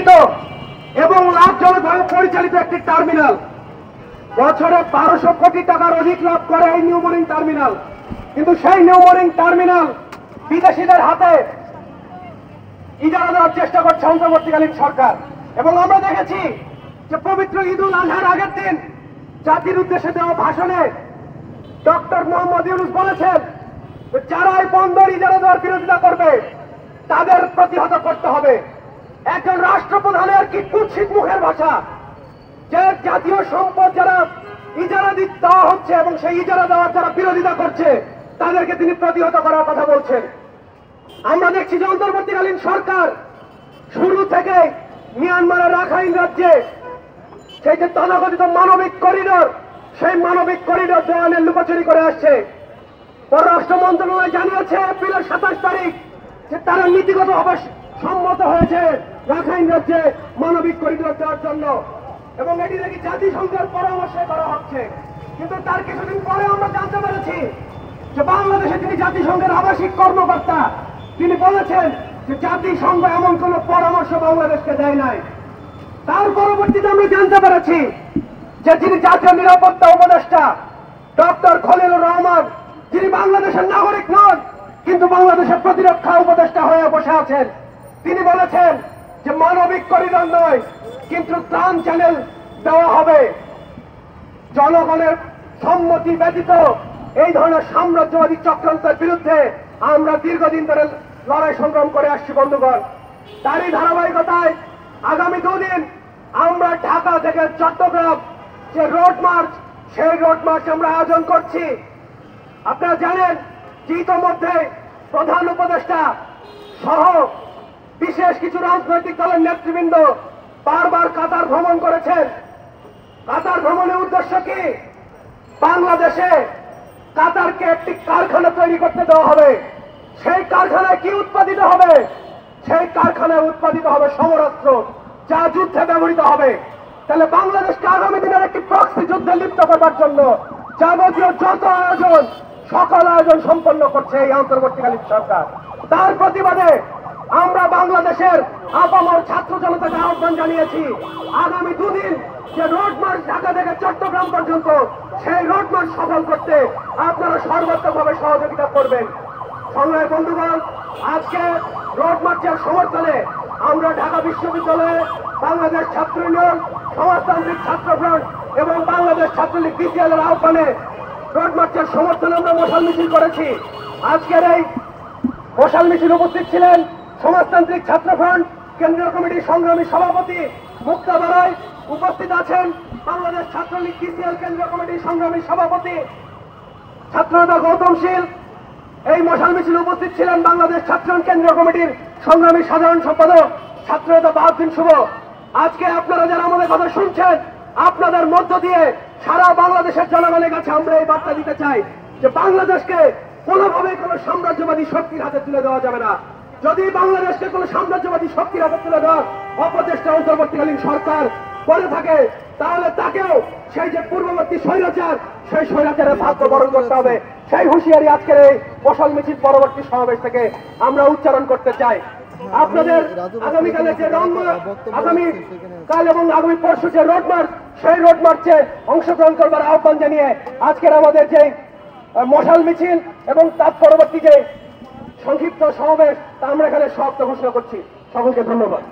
নির্মিত এবং লাভজনকভাবে পরিচালিত একটি টার্মিনাল। বছরে 1200 কোটি টাকার অধিক লাভ করে এই নিউ মরিন টার্মিনাল। কিন্তু সেই নিউ মরিন টার্মিনাল বিদেশিদের হাতে ইজারা দেওয়ার চেষ্টা করছে অন্তর্বর্তীকালীন সরকার। এবং আমরা দেখেছি যে পবিত্র ঈদ উল আজহার আগের দিন জাতির উদ্দেশ্যে দেওয়া ভাষণে ডক্টর মোহাম্মদ ইউনূস বলেছেন যারা এই বন্দর ইজারা দেওয়ার বিরোধিতা করবে তাদের প্রতিহত করতে হবে। একজন রাষ্ট্রপ্রধানের কি কুৎসিত মুখের ভাষা যে জাতীয় সম্পদ যারা ইজারা দেওয়া হচ্ছে এবং সেই ইজারা দেওয়ার যারা বিরোধিতা করছে তাদেরকে তিনি প্রতিহত করার কথা বলছেন। আমরা দেখছি যে অন্তর্বর্তীকালীন সরকার শুরু থেকে মিয়ানমারের রাখাইন রাজ্যে সেই যে তথাকথিত মানবিক করিডোর, সেই মানবিক করিডোর দেওয়ানের লুকোচুরি করে আসছে। পররাষ্ট্র মন্ত্রণালয় জানিয়েছে এপ্রিলের 27 তারিখ যে তারা নীতিগতভাবে সম্মত হয়েছে রাখাইন রাজ্যে মানবিক করিডোর দেওয়ার জন্য এবং এটি নাকি জাতিসংঘের পরামর্শে করা হচ্ছে। কিন্তু তার কিছুদিন পরে আমরা জানতে পেরেছি যে বাংলাদেশে তিনি জাতিসংঘের আবাসিক কর্মকর্তা, তিনি বলেছেন যে জাতিসংঘ এমন কোন পরামর্শ বাংলাদেশকে দেয় নাই। তার পরবর্তীতে আমরা জানতে পেরেছি যে যিনি জাতীয় নিরাপত্তা উপদেষ্টা ডক্টর খলিলুর রহমান, যিনি বাংলাদেশের নাগরিক নন কিন্তু বাংলাদেশের প্রতিরক্ষা উপদেষ্টা হয়ে বসে আছেন, তিনি বলেছেন যে মানবিক করিডোর নয় কিন্তু ত্রাণ চ্যানেল দেওয়া হবে। জনগণের সম্মতি ব্যতীত এই ধরনের সাম্রাজ্যবাদী চক্রান্তের বিরুদ্ধে আমরা দীর্ঘদিন ধরে লড়াই সংগ্রাম করে আসছি বন্ধুগণ। তারই ধারাবাহিকতায় আগামী 2 দিন আমরা ঢাকা থেকে চট্টগ্রাম যে রোড মার্চ, সেই রোড মার্চ আমরা আয়োজন করছি। আপনারা জানেন যে ইতোমধ্যে প্রধান উপদেষ্টা সহ বিশেষ কিছু রাজনৈতিক দলের নেতৃবৃন্দ বারবার কাতার ভ্রমণ করেছেন। কাতার ভ্রমণের উদ্দেশ্য কি? বাংলাদেশে কাতারকে একটি কারখানা তৈরি করতে দেওয়া হবে। সেই কারখানায় কি উৎপাদিত হবে? সেই কারখানায় উৎপাদিত হবে সমরাস্ত্র, যা যুদ্ধে ব্যবহৃত হবে। তাহলে বাংলাদেশকে আগামী দিনের একটি প্রক্সি যুদ্ধে লিপ্ত করবার জন্য যাবতীয় যত আয়োজন, সকল আয়োজন সম্পন্ন করছে এই অন্তর্বর্তীকালীন সরকার। তার প্রতিবাদে আমরা বাংলাদেশের আপামর ছাত্র জনতাকে আহ্বান জানিয়েছি আগামী 2 দিন যে রোড মার্চ ঢাকা থেকে চট্টগ্রাম পর্যন্ত, সেই রোড মার্চ সফল করতে আপনারা সর্বাত্মকভাবে সহযোগিতা করবেন। সংগ্রামী বন্ধুগণ, আজকে রোড মার্চের সমর্থনে আমরা ঢাকা বিশ্ববিদ্যালয়ে বাংলাদেশ ছাত্র ইউনিয়ন, সমাজতান্ত্রিক ছাত্র ফ্রন্ট এবং বাংলাদেশ ছাত্রলীগ বিসিএল এর আহ্বানে রোড মার্চের সমর্থনে আমরা মশাল মিছিল করেছি। আজকের এই মশাল মিছিল উপস্থিত ছিলেন সমাজতান্ত্রিক ছাত্র ফ্রন্ট কেন্দ্রীয় কমিটির সংগ্রামী সভাপতি মুক্তা বারাই, উপস্থিত আছেন বাংলাদেশ ছাত্রলীগ বিসিএল কেন্দ্রীয় কমিটির সংগ্রামী সভাপতি ছাত্রনেতা গৌতম শীল। এই মশাল মিছিল উপস্থিত ছিলেন বাংলাদেশ ছাত্রলীগ কেন্দ্রীয় কমিটির সংগ্রামী সাধারণ সম্পাদক ছাত্রনেতা বাহাউদ্দিন শুভ। আজকে আপনারা যারা আমাদের কথা শুনছেন, আপনাদের মধ্য দিয়ে সারা বাংলাদেশের জনগণের কাছে আমরা এই বার্তা দিতে চাই যে বাংলাদেশকে কোনোভাবেই কোনো সাম্রাজ্যবাদী শক্তির হাতে তুলে দেওয়া যাবে না। যদি বাংলাদেশকে কোনো সাম্রাজ্যবাদী শক্তির হাতে তুলে দেওয়ার অপচেষ্টা অন্তর্বর্তীকালীন সরকার করে থাকে, তাহলে তাকেও সেই যে পূর্ববর্তী স্বৈরাচার, সেই স্বৈরাচারের ভাগ্য বরণ করতে হবে। সেই হুঁশিয়ারি আজকের এই মশাল মিছিল পরবর্তী সমাবেশ থেকে আমরা উচ্চারণ করতে চাই। আপনাদের আগামীকালের যে আগামীকাল এবং আগামী পরশু যে রোড মার্চ, সেই রোড মার্চে অংশগ্রহণ করবার আহ্বান জানিয়ে আজকের আমাদের যে মশাল মিছিল এবং তার পরবর্তী যে সংক্ষিপ্ত সমাবেশ তা আমরা এখানে সমাপ্ত ঘোষণা করছি। সকলকে ধন্যবাদ।